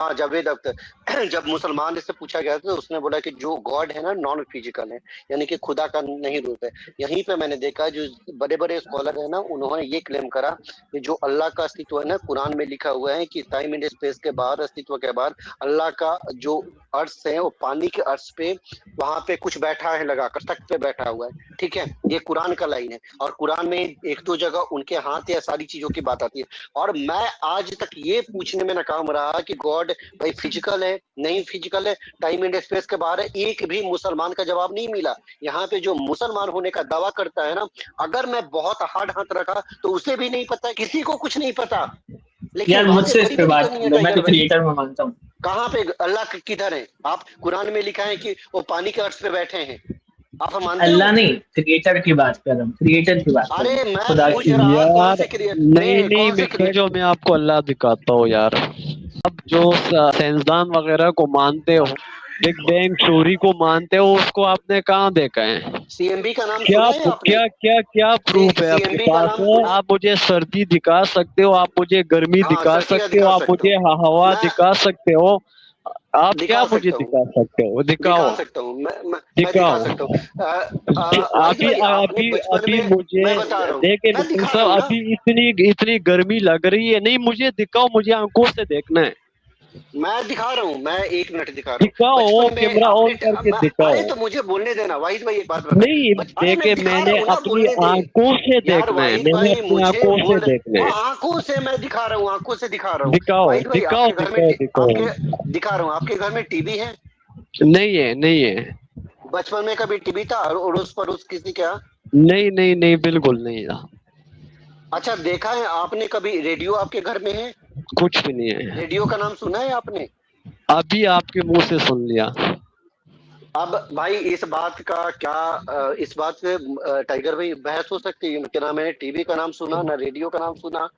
हाँ जावेद अख्तर। जब मुसलमान से पूछा गया था तो उसने बोला कि जो गॉड है ना नॉन फिजिकल है, यानी कि खुदा का नहीं रूप है। यहीं पे मैंने देखा जो बड़े बड़े स्कॉलर है ना, उन्होंने ये क्लेम करा कि जो अल्लाह का अस्तित्व है ना, कुरान में लिखा हुआ है कि टाइम एंड स्पेस के बाहर, अस्तित्व के बाहर अल्लाह का जो अर्श है वो पानी के अर्श पे, वहां पे कुछ बैठा है लगाकर, तख्त पे बैठा हुआ है। ठीक है, ये कुरान का लाइन है, और कुरान में एक दो जगह उनके हाथ या सारी चीजों की बात आती है। और मैं आज तक ये पूछने में नाकाम रहा कि गॉड भाई फिजिकल है नहीं फिजिकल है, टाइम एंड स्पेस के बाहर है, एक भी मुसलमान का जवाब नहीं मिला। यहाँ पे जो मुसलमान होने का दावा करता है ना, अगर मैं बहुत हार्ड हाथ रखा तो उसे भी नहीं पता, किसी को कुछ नहीं पता। लेकिन यार मुझसे इस पे बात करनी है करो, मैं टाइगर तो भाई। क्रिएटर में मानता हूँ। कहाँ पे अल्लाह किधर है? आप कुरान में लिखा है कि वो पानी के अर्श पे बैठे हैं, आप मानते हो? अल्लाह नहीं, क्रिएटर की बात कर रहा हूँ, क्रिएटर की बात कर रहा अरे हूँ, मैं खुदा पूछ की। रहा कौन यार से क्रिएट नहीं नहीं नहीं, कौन से क्रिएट जो मैं आपको अल्लाह दिखाता हूँ यार। अब जो साइंसदान वगैरह को मानते हो, बिग बैंग थ्योरी को मानते हो, उसको आपने कहाँ देखा है? सीएमबी का नाम क्या सुना है आपने? क्या क्या क्या प्रूफ है आपके सीएमबी का पास? नाम सुना? आप मुझे सर्दी दिखा सकते हो, आप मुझे गर्मी हाँ दिखा सर्दियाँ सकते हो, दिखा आप सकता मुझे हूँ हवा मैं, दिखा सकते हो, आप क्या दिखा मुझे सकता हूँ, दिखा सकते हो? दिखाओ, दिखा सकता हूँ मैं दिखा दिखाओ। सकता हूँ। वाहिद अभी भाई आपने अभी बचपन अभी में, मुझे मैं बता रहा हूँ, देखे मैं दिखा रहा सब, हूँ ना, अभी इतनी इतनी गर्मी लग रही है। नहीं, मुझे दिखाओ, मुझे आंखों से देखना है। मैं दिखा रहा हूँ, मैं 1 मिनट दिखा रहा हूँ। दिखाओ, बचपन में कैमरा आपने ऑन करके अरे दिखाओ। तो मुझे बोलने देना वाहिद भाई, एक बात बताए। नहीं अरे मैं देखे, दिखा रहा मैंने हूँ ना, अपनी बोलने दे आंखों से यार। देखना है, वाहिद मैंने भाई अपनी मुझे आंखों से बोल, देखना है। आंखों से मैं दिखा रहा हूँ, आंखों से दिखा रहा हूँ। दिखाओ वाहिद भाई दिखाओ आपके घर में दिखाओ दिखाओ। आपके दिखा रहा हूँ, आपके घर में टीवी है? नहीं है, नहीं है। बचपन में कभी टीवी था अड़ोस पड़ोस किसी के यहाँ? नहीं नहीं नहीं, बिल्कुल नहीं था। अच्छा देखा है आपने कभी रेडियो आपके घर में है? कुछ भी नहीं है। रेडियो का नाम सुना है आपने? अभी आपके मुंह से सुन लिया। अब भाई इस बात का क्या इस बात से टाइगर भाई बहस हो सकती है कि ना मैंने टीवी का नाम सुना ना रेडियो का नाम सुना,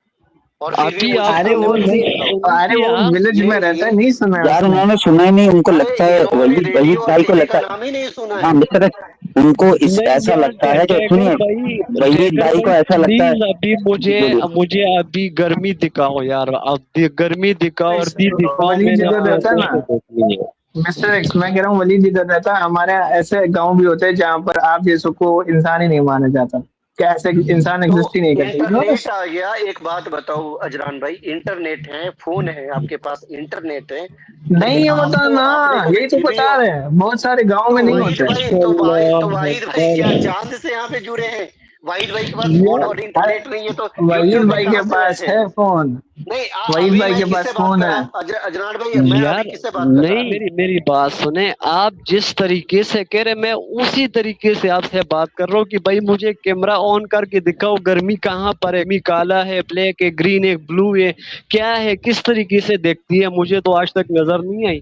और फिर भी अभी मुझे आप अरे सामने वो वाले सुन से नहीं, बताओ। सुन अरे वो लिया। विलेज में रहता है, नहीं सुना है यार उसने। उन्होंने सुना ही नहीं, उनको अरे लगता है इन्होंने वलीद रेडियो वहीद और भाई को टीवी का लगता है। नाम ही नहीं सुना हाँ है। मिस्टर उनको इस नहीं ऐसा यार, लगता है, जो टाइगर सुनिए भाई, वलीद टाइगर भाई को भाई ऐसा लगता है। प्लीज अभी मुझे बोलिए। मुझे अभी गर्मी दिखाओ यार, अब गर्मी दिखाओ, और भी दिखाओ, वलीद मैंने जिधर अपनी रहता है आंखों ना, से देखनी है। मिस्टर एक्स, मैं कह रहा हूँ वलीद जिधर रहता है, हमारे यहाँ ऐसे गांव भी होते हैं जहाँ पर आप जैसों को इंसान ही नहीं माना जाता, क्या ऐसे इंसान तो एग्जिस्ट ही नहीं करते, इंटरनेट आ गया। एक बात बताओ अजरान भाई, इंटरनेट है, फोन है आपके पास, इंटरनेट है, लेकिन नहीं होता आपको ना, आपने कभी यही तो टीवी बता और रहे हैं, बहुत सारे गांव तो में नहीं वाहिद होते। भाई तो अल्लाह वाहिद भाई क्या अकबर। चांद से यहाँ पे जुड़े हैं? वाहिद भाई के पास फोन यार और अरे इंटरनेट नहीं है तो यूट्यूब वहीद पे भाई कहाँ के से पास बैठे? है फोन, नहीं वहीद अभी भाई मैं के किससे पास बात फोन कर है। रहा हूँ अजनान भाई, मैं अभी यार किससे बात कर रहा नहीं, मेरी बात सुने। आप जिस तरीके से कह रहे, मैं उसी तरीके से आपसे बात कर रहा हूँ कि भाई मुझे कैमरा ऑन करके दिखाओ, गर्मी कहाँ पर है, गर्मी काला है, ब्लैक है, ग्रीन है, ब्लू है, क्या है, किस तरीके से देखती है? मुझे तो आज तक नजर नहीं आई।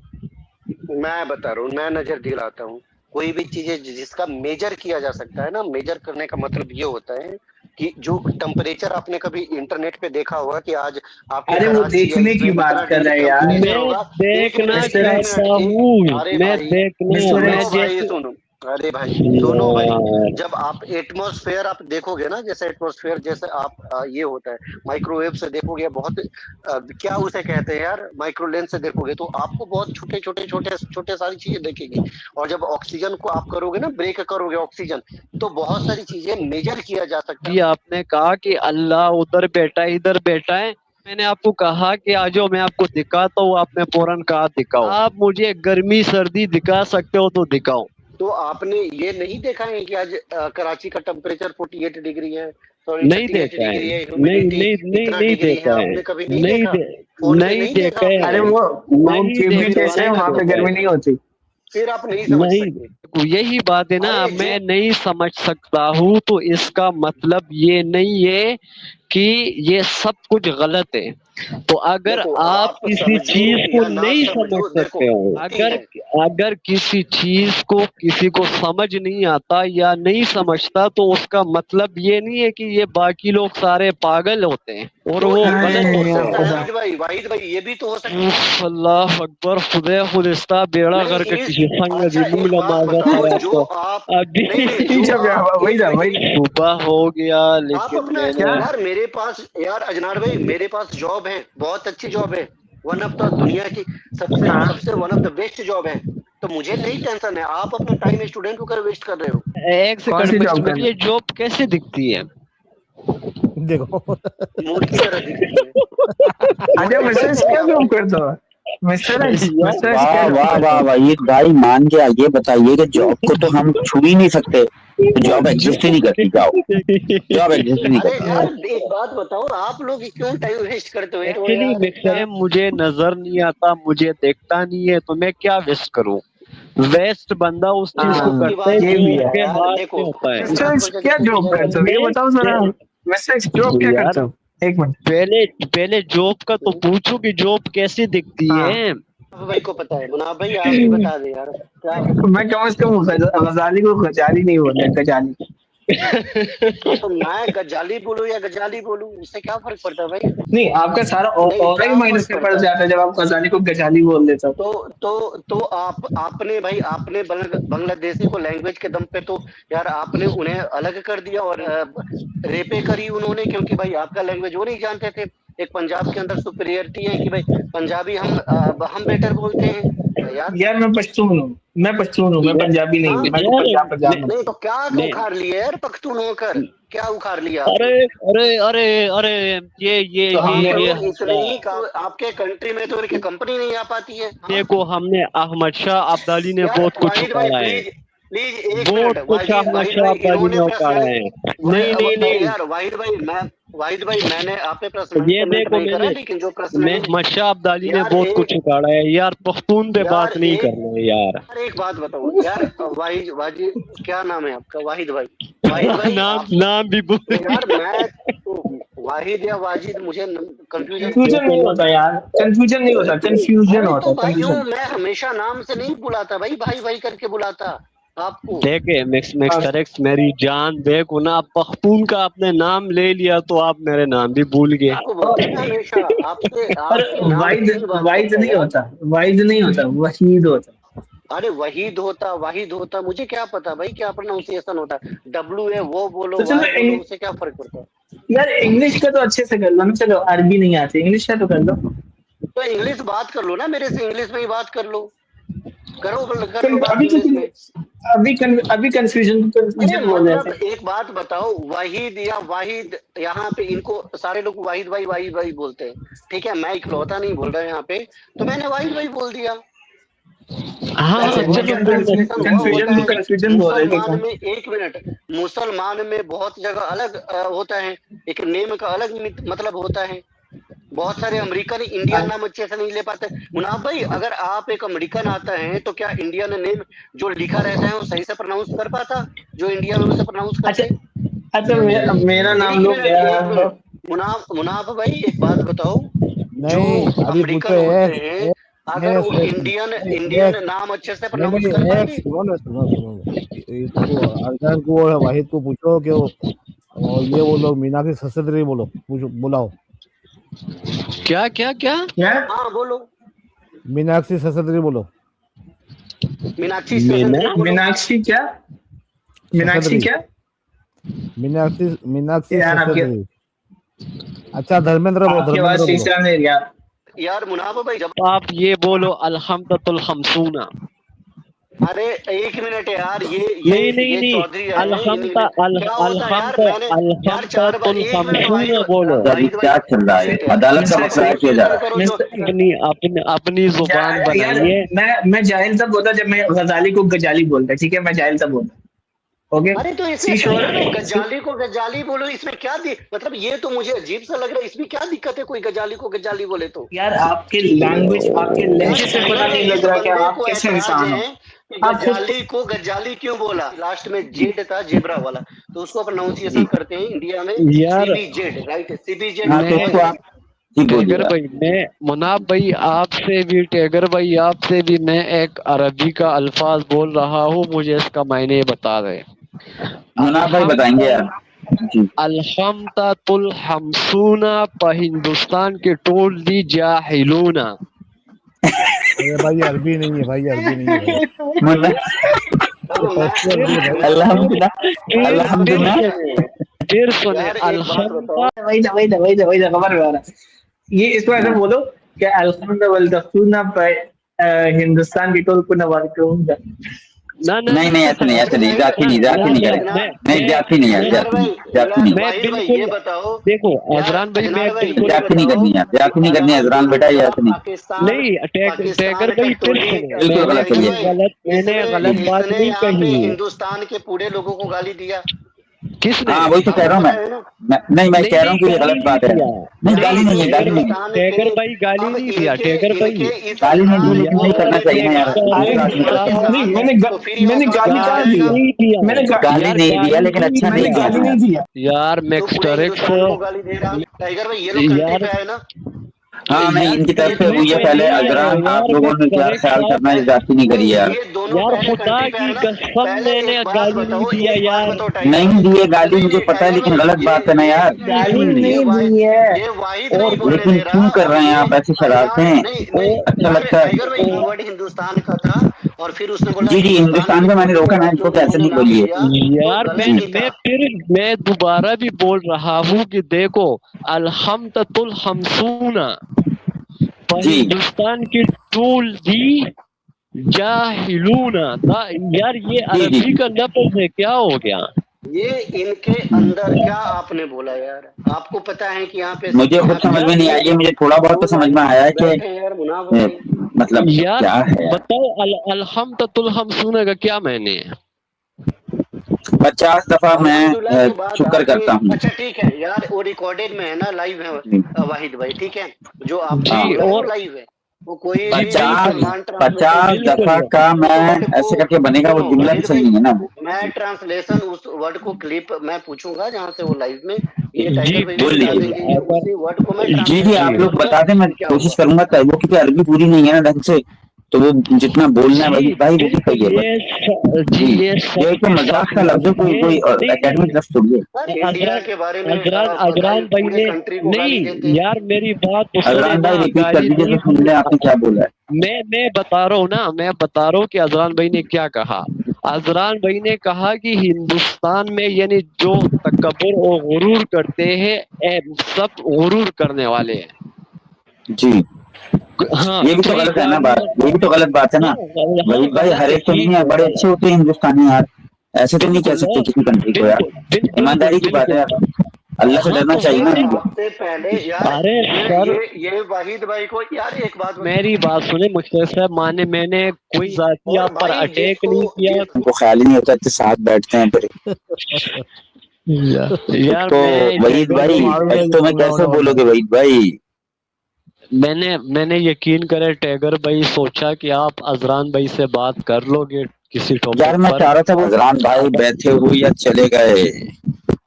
मैं बता रहा हूँ, मैं नजर दिलाता हूँ। कोई भी चीज है जिसका मेजर किया जा सकता है ना, मेजर करने का मतलब ये होता है कि जो टेम्परेचर आपने कभी इंटरनेट पे देखा होगा कि आज आपके अरे वो कराची या देखने की इसमें इतना बात कर डिग्री रहे हैं यार, टेम्परेचर मैं होगा। एक देखना मिनट मिस्टर एक एक्स, मिनट चाहता हूँ, अरे मैं भाई देखना, मिस्टर मैं सुनो एक्स, भाई जैसे सुनो, अरे भाई सुनो भाई, यार। जब आप एटमॉस्फेयर आप देखोगे ना, जैसे एटमॉस्फेयर जैसे आप ये होता है, माइक्रोवेव से देखोगे बहुत क्या उसे कहते हैं यार, माइक्रोलेंस से देखोगे तो आपको बहुत छोटे छोटे छोटे छोटे सारी चीजें देखेगी। और जब ऑक्सीजन को आप करोगे ना, ब्रेक करोगे ऑक्सीजन, तो बहुत सारी चीजें मेजर किया जा सकता कि आपने कहा कि अल्लाह उधर बैठा है, इधर बैठा है। मैंने आपको कहा कि आ जाओ, मैं आपको दिखाता हूँ, आपने फौरन कहा दिखाओ। आप मुझे गर्मी सर्दी दिखा सकते हो तो दिखाओ। है। तो आपने ये नहीं देखा है कि आज कराची का टेम्परेचर 48 डिग्री है, सॉरी नहीं 38 देखा है, डिग्री है, नहीं ह्यूमिडिटी नहीं नहीं इतना नहीं डिग्री है, देखा है, आपने कभी नहीं नहीं देखा? फोन पे नहीं नहीं देखा देखा आपने अरे है, कभी? वो नहीं केबी फिर देखा टेस्ट है, है, वाहिद नहीं वहां भाई, पे देखा गर्मी है। नहीं होती। फिर आप नहीं समझ सकते। नहीं, यही बात है ना, अरे जो मैं नहीं समझ सकता हूँ तो इसका मतलब ये नहीं है कि ये सब कुछ गलत है। तो अगर देखो आप आप किसी समझो चीज को या ना नहीं समझ समझो, देखो सकते हो, होती अगर है। अगर किसी चीज को किसी को समझ नहीं आता या नहीं समझता, तो उसका मतलब ये नहीं है कि ये बाकी लोग सारे पागल होते हैं और तो वो ये भी गलत तो हो अरे होते सकता है खुदा, वाहिद भाई ये भी तो हो सकता है। हैं। अल्लाह अकबर, खुदा खुदिस्ता बेड़ा नहीं करके इस किसी संग अच्छा एक जिम्ला बात माजा बताओ, खराब जो को। आप अभी नहीं जो ठीक है भैया, आप वही एक था मिनट, वही। सुबह हो गया, आप लेकिन अपना मैंने क्या? यार मेरे पास यार अजनार भाई मेरे पास जॉब है, बहुत अच्छी जॉब है। वन ऑफ द दुनिया की सबसे हाँ। सबसे one of the best job है, तो मुझे नहीं टेंशन है। आप अपना टाइम स्टूडेंट होकर वेस्ट कर रहे हो। एक कौन सी सेकंड job मिस्टर, करनी? ये जॉब कैसे दिखती है? देखो मूड की तरह दिखती है। अच्छा मिस्टर क्या जॉब करते हो? मिस्टर मिस्टर वाह क्या वाह job वाह करते वाह, ये भाई मान के आगे बताइए कि जॉब को तो हम छू ही नहीं सकते, जॉब एग्जिस्ट ही नहीं करती। जाओ, जॉब एग्जिस्ट ही नहीं अरे करती। यार एक बात बताओ, आप लोग क्यों टाइम वेस्ट करते हो एक्चुअली यार? मिक्सर मुझे नजर नहीं आता, मुझे देखता नहीं है, तो मैं क्या वेस्ट करूं? वेस्ट बंदा उस चीज को हाँ, करता है ये जो भी है उसके यार, हाथ देखो, में होता है। मिस्टर क्या जॉब करते हो? ये बताओ जरा। मिस्टर जॉब क्या यार, करते हो? एक मिनट। पहले जॉब का तो पूछो कि जॉब कैसी दिखती हाँ। है। मुनाफ भाई को पता है, मुनाफ भाई आप ही बता दे यार क्या। मैं कम से कम गजाली को गजाली नहीं बोलते, गजाली। तो मैं गजाली बोलूं या गजाली बोलूं, उससे क्या फर्क पड़ता है भाई? नहीं, आपका सारा नहीं, और ही क्या माइनस फर्क में पड़ पड़ता है? जाता है जब आप गजाली को गजाली बोल देते हो। तो आपने भाई आपने बांग्लादेशी को लैंग्वेज के दम पे तो यार आपने उन्हें अलग कर दिया और रेपे करी उन्होंने, क्योंकि भाई आपका लैंग्वेज वो नहीं जानते थे। एक पंजाब के अंदर सुपीरियरिटी है कि भाई पंजाबी हम बेटर बोलते हैं यार। यार मैं पश्तून हूँ, मैं पंजाबी नहीं हूँ। मैं तो पंजाब में। नहीं तो क्या उखाड़ लिए यार पख्तून होकर, क्या उखाड़ लिया आपने? अरे अरे अरे अरे ये तो हमने इतने ही आपके कंट्री में तो कंपनी नहीं आ पाती है। देखो, हमने अहमद शाह अब्दाली ने यार, बहुत कुछ वाहिद भाई उखाड़ा है, प्लीज एक बहुत मिनट। कुछ अहमद शाह अब्दाली ने उखाड़ा है। नहीं यार वाहिद भाई मैंने आप पे प्रश्न ये देखो, नहीं करा, लेकिन जो प्रश्न मैं अहमद शाह अब्दाली ने यार, बहुत कुछ उखाड़ा है यार। पख्तून पे यार, बात नहीं करना है यार। एक बात बताओ यार, वाहिद क्या नाम है आपका? वाहिद भाई नाम भी बोल यार। मैं वाहिद या वाजिद, मुझे कंफ्यूजन नहीं होता यार, कंफ्यूजन नहीं होता, कंफ्यूजन होता है, कंफ्यूजन। मैं हमेशा नाम से नहीं बुलाता भाई, भाई करके बुलाता आपको। देखे मिक्सर एक्स मेरी जान, देखो ना, पख्तून का आपने नाम ले लिया तो आप मेरे नाम भी भूल गए। हमेशा आपके वाइद नहीं होता, वाइद नहीं होता, वहीद होता। अरे वहीद होता मुझे क्या पता भाई क्या प्रोनाउंसिएशन होता है। डब्ल्यू है वो बोलो, तो चलो उससे क्या फर्क पड़ता है यार? इंग्लिश का तो अच्छे से कर लो ना। चलो अरबी नहीं आती, इंग्लिश का तो कर लो। तो इंग्लिश बात कर लो ना मेरे से, इंग्लिश में ही बात कर लो। करो अभी कंफ्यूजन बोल रहे थे। एक बात बताओ, वाहिद या वाहिद, यहाँ पे इनको सारे लोग वाहिद भाई बोलते हैं, ठीक है? मैं इकलौता नहीं बोल रहा यहाँ पे, तो मैंने वाहिद भाई बोल दिया। कंफ्यूजन बोल रहे थे। एक मिनट, मुसलमान में बहुत जगह अलग होता है, एक नेम का अलग मतलब होता है। बहुत सारे अमेरिकन इंडियन नाम अच्छे से नहीं ले पाते। मुनाफ भाई, अगर आप एक अमेरिकन आता है तो क्या इंडियन नेम जो लिखा रहता है वो सही से प्रोनाउंस कर पाता, जो इंडिया में उसे प्रोनाउंस करते? अच्छा मेरा नाम लो क्या? मुनाफ भाई एक बात बताओ, नहीं अभी अमेरिकन होते हैं, अगर वो इंडियन नाम अच्छे से प्रोनाउंस कर पाएंगे? सुनो अरजान को और वाहिद को पूछो कि और ये बोलो मीनाक्षी ससदरी बोलो, बुलाओ। क्या हाँ बोलो, मीनाक्षी ससदरी बोलो। मीनाक्षी ससदरी। अच्छा धर्मेंद्र यार मुनाफ भाई, जब आप ये बोलो अल्हम्दुल खमसूना। अरे एक मिनट यार, ये नहीं बोलो। क्या चल रहा है? अदालत का मसला किया जा रहा है। अपनी जुबान बनाइए। मैं जाहिल तब होता जब मैं गजाली को गजाली बोलता, ठीक है? मैं जाहिल तब होता। ओके, अरे तो इसमें गजाली को गजाली बोलो, इसमें क्या मतलब ये तो मुझे अजीब सा लग रहा है। इसमें क्या दिक्कत है कोई गजाली को गजाली बोले तो? यार आपके लैंग्वेज, आपके लहजे से पता नहीं लग रहा कि आप कैसे इंसान हो। गजाली को गजाली क्यों बोला? लास्ट में जेड था, जेब्रा वाला, तो उसको प्रोनाउंसिएशन करते हैं इंडिया में सीबीजेड, राइट? सीबीजेड। टैगर भाई, मैं मुनाफ भाई आपसे भी मैं एक अरबी का अल्फाज बोल रहा हूँ, मुझे इसका मायने बता रहे। मुनाफ भाई बताएंगे यार। अल्हम्दुल हमसूना प हिंदुस्तान के टोल दी जाहिलूना। भाई अरबी नहीं है, भाई अरबी नहीं है। अल्हम्दुलिल्लाह फिर सुने अल्हम्दुलिल्लाह। वही खबर में आ रहा। ये इसको ऐसे बोलो क्या अल्हम्दुलिल्लाह हिंदुस्तान की टोल पुनः वार करूंगा। ना ना नहीं नहीं ऐसे नहीं जाति नहीं करे, नहीं जाति नहीं है, जाति नहीं, मैं वाहिद भाई बिल्कुल ये बताओ, देखो क्या अजरान भाई मैं अजनान भाई बिल्कुल जाति नहीं करनी है, जाति नहीं करनी है अजरान बेटा, ये जाति नहीं। पाकिस्तान नहीं टैगर भाई फिर सुनो, बिल्कुल गलत है ये। मैंने गलत बात इसने नहीं यहाँ पे कही। हिंदुस्तान के पूरे लोगों को गाली दिया। किसने? हाँ वही तो कह रहा हूँ मैं कह रहा हूँ कि ये गलत बात है। नहीं गाली नहीं है, गाली नहीं है, टैगर भाई गाली नहीं दिया, टैगर भाई गाली नहीं दी, लेकिन नहीं करना चाहिए ना यार। नहीं मैंने गाली कहाँ दी है? नहीं दिया, मैंने गाली नहीं दिया, लेकिन अच्छा नहीं मैंने गाली नहीं दिया। दिया। यार मैक्सटरेक्स गाली दे रहा टाइगर भाई, ये लोग कंट्री पे आए ना। हाँ नहीं इनकी तरफ से हुई है पहले। अजरान आप लोगों ने क्या ख्याल करना है, जाति नहीं करी यार। यार खुदा की कसम मैंने गाली नहीं दिया यार। नहीं दिए गाली, मुझे पता है, लेकिन गलत बात है ना यार। गाली नहीं दी है। ये वाहिद नहीं बोलने लेकिन दे रहा। क्यों कर रहे हैं आप ऐसी शरारतें? अच्छा लगता है। टाइगर भाई वर्ड हिंदुस्तान का था और फिर उसने बोला जी हिंदुस्तान का मैंने रोका ना, इसको कैसे नहीं बोलिए यार। मैं दोबारा भी बोल रहा हूँ कि देखो अलहम्दुल हमसूना हिंदुस्तान की टूल दी जाहिलूना था। यार ये अरबी का लफ्ज है, क्या हो गया ये इनके अंदर? क्या आपने बोला यार? आपको पता है कि यहाँ पे मुझे खुद समझ में नहीं आई, मुझे थोड़ा बहुत तो समझ में आया है कि मतलब यार क्या है। बताओ अलहम्दुल हमसूना का क्या मैंने है? 50 दफा मैं शुक्र करता हूँ। अच्छा ठीक है यार, वो रिकॉर्डेड में है ना, लाइव है वाहिद भाई, ठीक है जो आप और लाइव है वो कोई 50 दफा का मैं ऐसे करके बनेगा, वो जुमला भी सही नहीं है ना। मैं ट्रांसलेशन उस वर्ड को क्लिप मैं पूछूंगा जहाँ से वो लाइव में ये जी बोल देंगे उसी वर्ड को मैं जी आप लोग बता दें, मैं कोशिश करूंगा वो, क्योंकि अरबी पूरी नहीं है ना ढंग से, तो वो जितना बोलना है वही भाई वो भी सही है। जी ये तो मजाक का लफ्ज है, कोई एकेडमिक लफ्ज थोड़ी है। इंडिया के बारे में अजरान भाई ने नहीं यार मेरी बात तो अजरान भाई रिपीट कर दीजिए तो सुन ले आपने क्या बोला है। मैं बता रहा हूँ ना, मैं बता रहा हूँ कि अजरान भाई ने क्या कहा। अजरान भाई ने कहा कि हिंदुस्तान में यानी जो तकब्बुर और गुरूर करते हैं सब गुरूर करने वाले हैं। जी हाँ, ये भी तो गलत है ना बात, ये भी तो गलत बात है ना भाई। हर एक तो नहीं है, बड़े अच्छे होते हैं हिंदुस्तानी यार, ऐसे तो नहीं कह सकते किसी कंट्री को यार। ईमानदारी की बात है यार, अल्लाह से डरना चाहिए ना। सबसे पहले यार अरे सर ये वाहिद भाई को यार एक बात, मेरी बात सुने मुझसे साहब, मैंने कोई जाति आप पर अटैक नहीं किया। उनको ख्याल ही नहीं होता कि साथ बैठते हैं फिर यार तो वहीद भाई तो मैं कैसे बोलोगे वहीद भाई? मैंने यकीन करे टैगर भाई सोचा कि आप अजरान भाई से बात कर लोगे किसी टॉपिक यार मैं चाह रहा था वो अजरान भाई बैठे हुए या चले गए।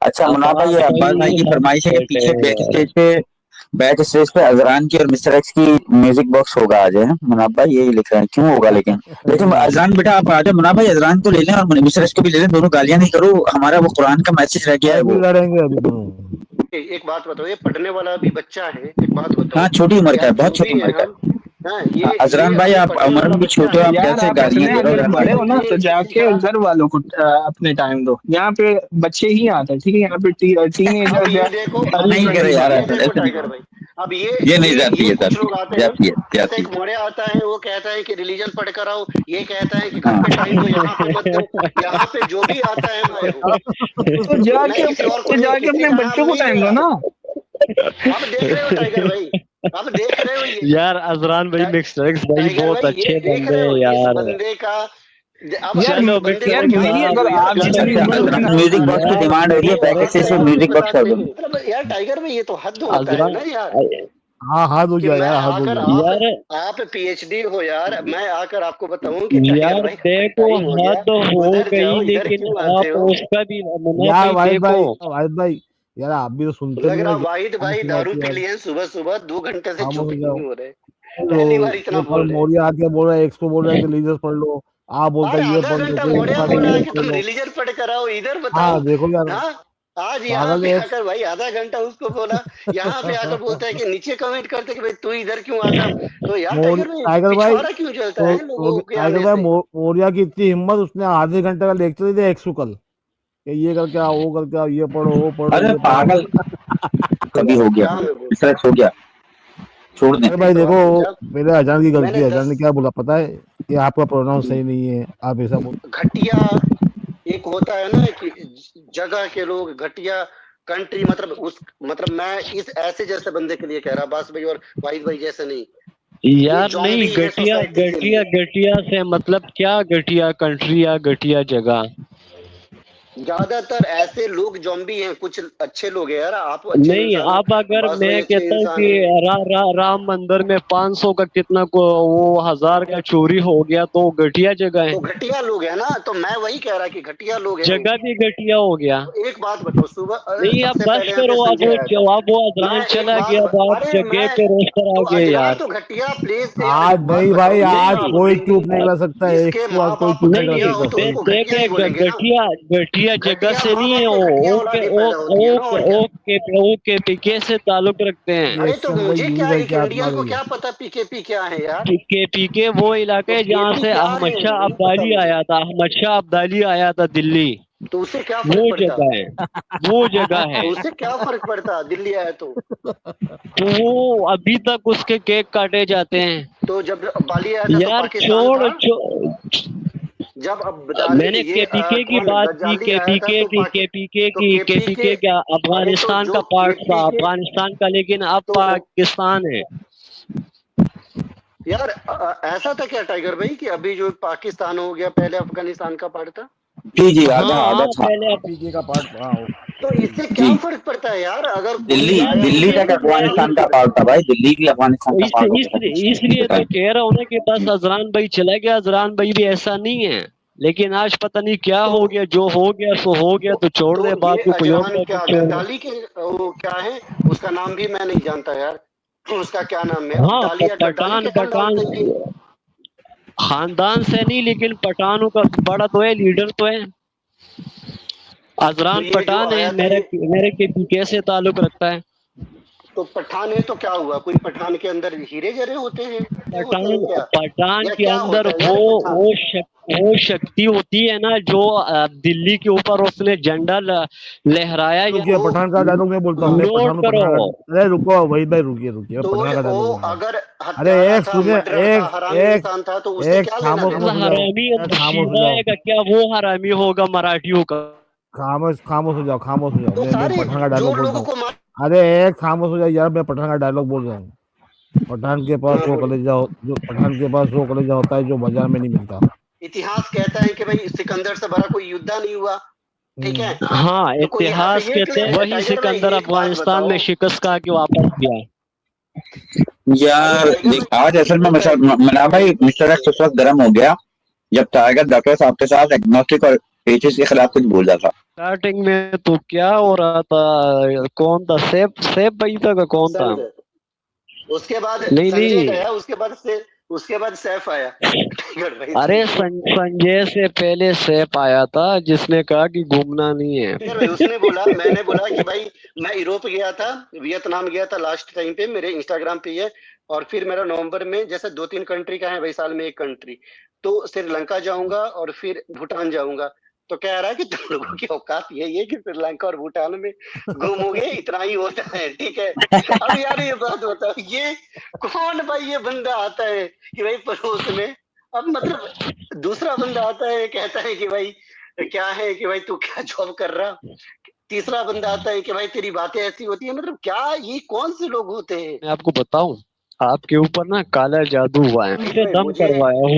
अच्छा मुनाफ भाई, ये अब्बास भाई की फरमाइश है कि पीछे बैक स्टेज पे अजरान की और मिस्टर एक्स की म्यूजिक बॉक्स होगा आज, है मुनाफ भाई यही लिख रहे हैं। क्यों होगा लेकिन अजरान बेटा आप आ जाओ, मुनाफ भाई अजरान को ले लें और मिस्टर एक्स को भी ले लें, दोनों गालियां नहीं करो, हमारा वो कुरान का मैसेज रह गया है वो। एक बात बताओ, ये पढ़ने वाला भी बच्चा है, एक बात बताओ। हाँ छोटी उम्र का है, बहुत छोटी उम्र का है। अजरान भाई आप उम्र में भी छोटे हो, आप कैसे गालियां दे रहे हो? बड़े हो ना तो जाके घर वालों को अपने टाइम दो। यहाँ पे बच्चे ही आते हैं, ठीक है, यहाँ पे टीनेजर नहीं करे यार अब ये नहीं जाती है सर, एक मोड़े आता है वो कहता है कि रिलीजन पढ़ कर आओ, ये कहता है कि घर पे टाइम दो, यहाँ पे मत दो, यहाँ पे जो भी आता है तो जाके अपने बच्चों को टाइम दो ना। अब देख रहे हो टाइगर भाई, अब देख रहे हो यार अजरान भाई मिस्टर एक्स भाई बहुत अच्छे बंदे हैं यार। बंदे का म्यूजिक बॉक्स की डिमांड हो रही है, पैकेज से म्यूजिक बॉक्स कर दो यार टाइगर में, ये तो हद होता है ना यार। हाँ हाथ हो गया यार, हाथ हो गया यार। आप पीएचडी हो यार, मैं आकर आपको बताऊं कि यार देखो हद हो गई, लेकिन आप उसका भी यार वाहिद भाई यार आप भी तो सुनते लग रहा वाहिद भाई दारू पी लिए सुबह सुबह 2 घंटे से चुप नहीं हो रहे। पहली बार इतना बोल रहे। मोरिया आके बोल रहा है, एक्सपो बोल रहा है कि रिलीजियस पढ़ लो, आप बोलते हैं ये पढ़ लो, तुम रिलीजन पढ़ कर आओ, इधर बताओ। हाँ देखो यार आज यहाँ पे आकर भाई आधा घंटा उसको बोला, यहाँ पे आकर बोलता है कि नीचे कमेंट करते कि भाई तू इधर क्यों आता। तो यार टाइगर भाई क्यों चलता है लोगों के? टाइगर भाई मोरिया की इतनी हिम्मत, उसने आधे घंटे का लेक्चर दिया एक्सुकल, ये करके आओ वो करके आओ, ये पढ़ो वो पढ़ो। अरे पागल कभी हो गया, रिसर्च हो गया। छोड़ दें। अरे भाई देखो, जब मेरे अजान की गलती मैंने है। अजान ने 10 क्या बोला पता है कि आपका प्रोनाउंस सही नहीं है, आप ऐसा बोल। घटिया एक होता है ना कि जगह के लोग घटिया कंट्री, मतलब उस मतलब मैं इस ऐसे जैसे बंदे के लिए कह रहा, बास भाई और वाहिद भाई जैसे नहीं, ये यार नहीं, जॉम्बी है घटिया सोसाइटी के घटिया लिए। घटिया से मतलब क्या? घटिया कंट्री या घटिया जगह? ज्यादातर ऐसे लोग जॉम्बी हैं, कुछ अच्छे लोग हैं यार, आप अच्छे नहीं, इंसान हैं, अब अगर बास भाई मैं अच्छे कहता हूँ इंसान कि हैं। राम मंदिर में 500 का कितना को वो 1000 का चोरी हो गया तो घटिया जगह है? तो घटिया लोग है ना, तो मैं वही कह रहा कि घटिया लोग हैं। जगह भी घटिया हो गया। तो एक बात बताओ, सुबह नहीं, अब सबसे बस पहले यहाँ पे करो। संजय आया था। अब वो अजरान मैं एक चला बात गया, अब आप अरे जगह मैं पे रोस्टर आ तो गए अजरान यार। तो घटिया प्लेस है यार, आज एक बात नहीं बताओ, भाई, जिसके आज माँ बाप कोई नहीं, चुप नहीं कर सकता है। जिसके एक माँ बार कोई बाप चुप नहीं कर घटिया नहीं, हो तो सकता उसको भाई। घटिया ही देखे बोलेंगे ना। घटिया जगह घटिया से माँ नहीं है बाप वो। से घटिया औलाद ओके ही पैदा होती है ना, और क्या। ओके पीके से ताल्लुक रखते हैं। ये अरे तो एक्शन भाई मुझे यूं क्या, भाई एक की आत्मा इंडियन को गई है। क्या पता पीकेपी क्या है यार। पीके वो इलाका तो है जहाँ केपी से क्या है अहमद शाह नहीं पता अब्दाली मुझे, आया था। अहमद शाह अब्दाली आया था दिल्ली। तो उससे क्या वो फर्क पड़ता, जगह है, वो जगह है। तो उससे क्या फर्क पड़ता दिल्ली आया तो वो अभी तक उसके केक काटे जाते हैं। तो जब बाली आया था तो यार पाकिस्तान था। जब मैंने केपीके की कौन बात की, गजाली आया था तो तो केपी के, केपीके क्या अरे तो अफगानिस्तान जो का पार्ट केपी था, के अफगानिस्तान का, लेकिन अब तो पाकिस्तान है। यार ऐसा था क्या टाइगर भाई कि अभी जो पाकिस्तान हो गया, पहले अफगानिस्तान का पार्ट था? जी जी, आधा हाँ आधा था। पहले पीके का पार्ट, हाँ। तो इससे क्या जी, फर्क पड़ता है यार, अगर कोई दिल्ली आया तो दिल्ली इसलिए तक अफगानिस्तान का पार्ट था भाई। दिल्ली भी अफगानिस्तान का पार्ट हो गया था इसलिए तो टाइम। कह रहा हूँ ना कि बस अजरान भाई चला गया। अजरान भाई भी ऐसा नहीं है, लेकिन आज पता नहीं क्या तो हो गया। जो हो गया सो हो गया, तो छोड़ तो दे ये बात को, कोई और अजरान टॉपिक क्या छोड़ दे। गद्दाली के वो क्या है, उसका नाम भी मैं नहीं जानता यार, उसका क्या नाम है, हाँ, अब्दाली या गद्दाली पठान के खानदान पठान से ही? खानदान से नहीं, लेकिन पठानों का बड़ा तो है, लीडर तो है। तो अजरान ये जो पठान है, आया था मेरे ये, मेरे के पीके से ताल्लुक रखता है। तो पठान है तो क्या हुआ, कोई पठान के अंदर हीरे जरे होते हैं, क्या होते हैं पठान क्या, पठान या के क्या अंदर होता है यार पठान? वो शक्ति होती है ना, जो दिल्ली के ऊपर उसने झंडा लहराया या रुकिए, तो पठान का डायलॉग मैं बोलता हूँ। मैं नोट पठान हूँ, करो। पठान का। अरे रुको वही भाई, रुकिए रुकिए, मैं तो पठान का वो डायलॉग बोल रहा हूँ। अगर अरे हत्यारा एक था, सुने, मर्डरर था, हरामी एक इंसान था, तो उससे एक क्या लेना खामोश देना? खामोश हो जाओ। हरामी खामोश हो शिवा जाओ। है क्या? वो हरामी होगा मराठियों का? खामोश खामोश हो जाओ, खामोश हो जाओ। तो मैं सारे पठान का जो डायलॉग बोलता लोगों हूँ। को मार, अरे एक खामोश हो जाओ यार, मैं पठान का डायलॉग बोल रहा हूँ। पठान के पास हाँ वो बोलिए। कलेजा जो पठान के पास वो कलेजा होता है जो बाजार में नहीं मिलता। इतिहास कहता है कि भाई सिकंदर से बड़ा कोई युद्ध नहीं हुआ, ठीक है? हाँ, तो कोई यहाँ पे इतिहास ये कहते हैं वही टाइगर भाई सिकंदर एक बात अफगानिस्तान में बताओ, शिकस्त खा के वापस गया। अरे यार टाइगर देख, भाई आज असल में वो मना भाई मिस्टर एक्स उस वक्त गर्म हो गया जब टाइगर डॉक्टर साहब के साथ एग्नोस्टिक और एथिस्ट के खिलाफ कुछ बोल रहा था। स्टार्टिंग में तो क्या हो रहा था? कौन था? सेफ भाई था का कौन था? संजय, उसके बाद नहीं संजय नहीं, गया, उसके बाद सैफ आया। टाइगर भाई अरे सुनो, संजय से पहले सैफ आया था, जिसने कहा कि घूमना नहीं है। टाइगर भाई उसने बोला, मैंने बोला कि भाई मैं यूरोप गया था, वियतनाम गया था लास्ट टाइम पे, मेरे इंस्टाग्राम पे है, और फिर मेरा नवंबर में जैसे 2-3 कंट्री का है भाई, साल में एक कंट्री, तो श्रीलंका जाऊंगा और फिर भूटान जाऊंगा। तो कह रहा है कि तुम लोगों की औकात यही है कि श्रीलंका और भूटान में घूमोगे, इतना ही होता है, ठीक है? अब यार ये बात बताओ, ये कौन भाई ये बंदा आता है कि भाई पड़ोस में, अब मतलब दूसरा बंदा आता है कहता है कि भाई क्या है कि भाई तू क्या जॉब कर रहा, तीसरा बंदा आता है कि भाई तेरी बातें ऐसी होती है, मतलब क्या ये कौन से लोग होते हैं? मैं आपको बताऊं, आपके ऊपर ना काला जादू हुआ है, भाई उनसे दम मुझे करवाया हूँ।